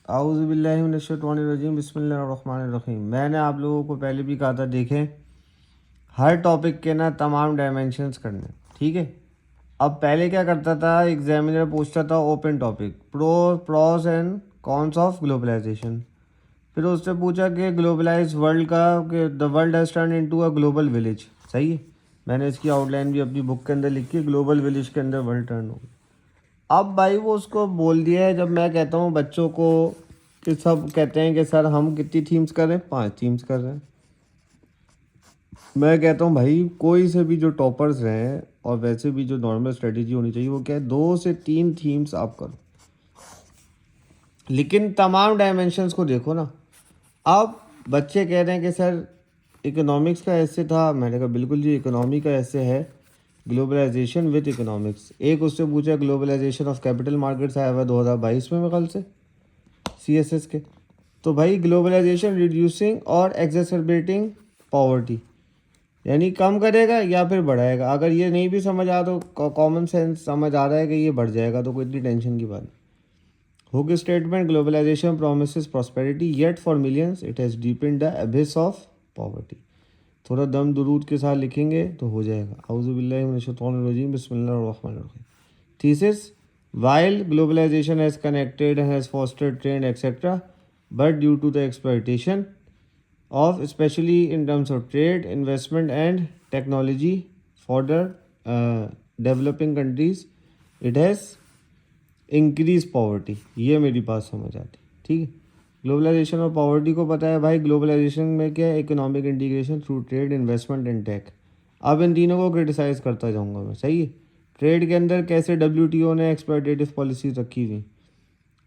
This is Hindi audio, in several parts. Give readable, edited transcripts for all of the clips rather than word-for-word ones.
आऊज़ुबिल्लाहिमिनश्शैतानिर्रजीम बिस्मिल्लाहिर्रहमानिर्रहीम। मैंने आप लोगों को पहले भी कहा था, देखें हर टॉपिक के ना तमाम डायमेंशंस करने, ठीक है। अब पहले क्या करता था, एग्जामिनर पूछता था open topic pros and cons of globalisation. फिर उससे पूछा कि ग्लोबलाइज वर्ल्ड का, कि the world has turn into a global village. सही है, मैंने इसकी आउटलाइन भी अपनी बुक के अंदर लिखी, ग्लोबल विलेज के अंदर वर्ल्ड टर्न हो। अब भाई वो उसको बोल दिया है। जब मैं कहता हूँ बच्चों को कि सब कहते हैं कि सर हम कितनी थीम्स कर रहे हैं, 5 थीम्स कर रहे हैं। मैं कहता हूँ भाई कोई से भी जो टॉपर्स हैं और वैसे भी जो नॉर्मल स्ट्रेटेजी होनी चाहिए वो क्या है, 2 से 3 थीम्स आप करो, लेकिन तमाम डायमेंशंस को देखो ना। अब बच्चे कह रहे हैं कि सर इकोनॉमिक्स का ऐसे था, मैंने कहा बिल्कुल जी इकोनॉमी का ऐसे है, ग्लोबलाइजेशन विद इकोनॉमिक्स। एक उससे पूछा ग्लोबलाइजेशन ऑफ कैपिटल मार्केट्स आया हुआ 2022 में मेरे ख्याल से CSS के। तो भाई ग्लोबलाइजेशन रिड्यूसिंग और एग्जैसरबेटिंग पॉवर्टी, यानी कम करेगा या फिर बढ़ाएगा। अगर ये नहीं भी समझ आ तो कॉमन सेंस समझ आ रहा है कि ये बढ़ जाएगा, तो कोई इतनी टेंशन की बात नहीं। Hook statement, globalisation promises prosperity yet for millions it has deepened the abyss of poverty. थोड़ा दम दुरूद के साथ लिखेंगे तो हो जाएगा। औज़ुबिल्लाहि मिनश्शैतानिर्रजीम बिस्मिल्लाहिर्रहमानिर्रहीम। Thesis: while globalization has connected and has fostered trade, etc., but due to the exploitation of, especially in terms of trade, investment, and technology for the developing countries, it has increased poverty। ये मेरी बात समझ आती, ठीक है। ग्लोबलाइजेशन और पॉवर्टी को पता है भाई। ग्लोबलाइजेशन में क्या है, economic integration through trade, investment and tech. अब इन तीनों को क्रिटिसाइज़ करता जाऊंगा मैं, सही है। ट्रेड के अंदर कैसे WTO ने एक्सप्लॉयटेटिव पॉलिसी रखी हुई,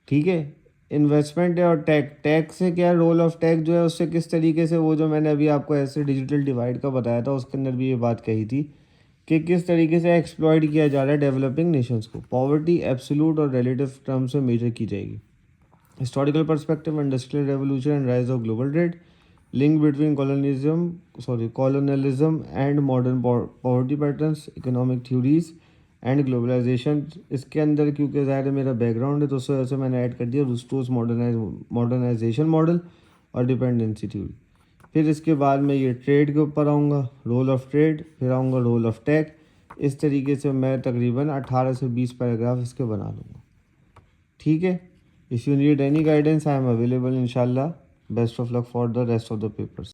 ठीक है। इन्वेस्टमेंट और टैक्स से क्या रोल ऑफ टैक्स जो है उससे किस तरीके से, वो जो मैंने अभी आपको ऐसे डिजिटल डिवाइड का बताया था उसके अंदर भी ये बात कही थी कि किस तरीके से एक्सप्लॉयट किया जा रहा है डेवलपिंग नेशंस को। पॉवर्टी एब्सोल्यूट और रिलेटिव टर्म्स में मेजर की जाएगी। Historical perspective, industrial revolution and rise of global trade, link between colonialism and modern poverty patterns, economic theories and globalisation. इसके अंदर क्योंकि ज़ाहिर है मेरा बैकग्राउंड है तो उस वजह से मैंने ऐड कर दिया रूस्टोज मॉडर्नाइजेशन मॉडल और डिपेंडेंसी थ्योरी। फिर इसके बाद मैं ये ट्रेड के ऊपर आऊँगा, रोल ऑफ ट्रेड, फिर आऊँगा रोल ऑफ टैक। इस तरीके से मैं तकरीबन 18 से 20 पैराग्राफ इसके बना लूँगा, ठीक है। If you need any guidance I am available इंशाल्लाह। Best of luck for the rest of the papers.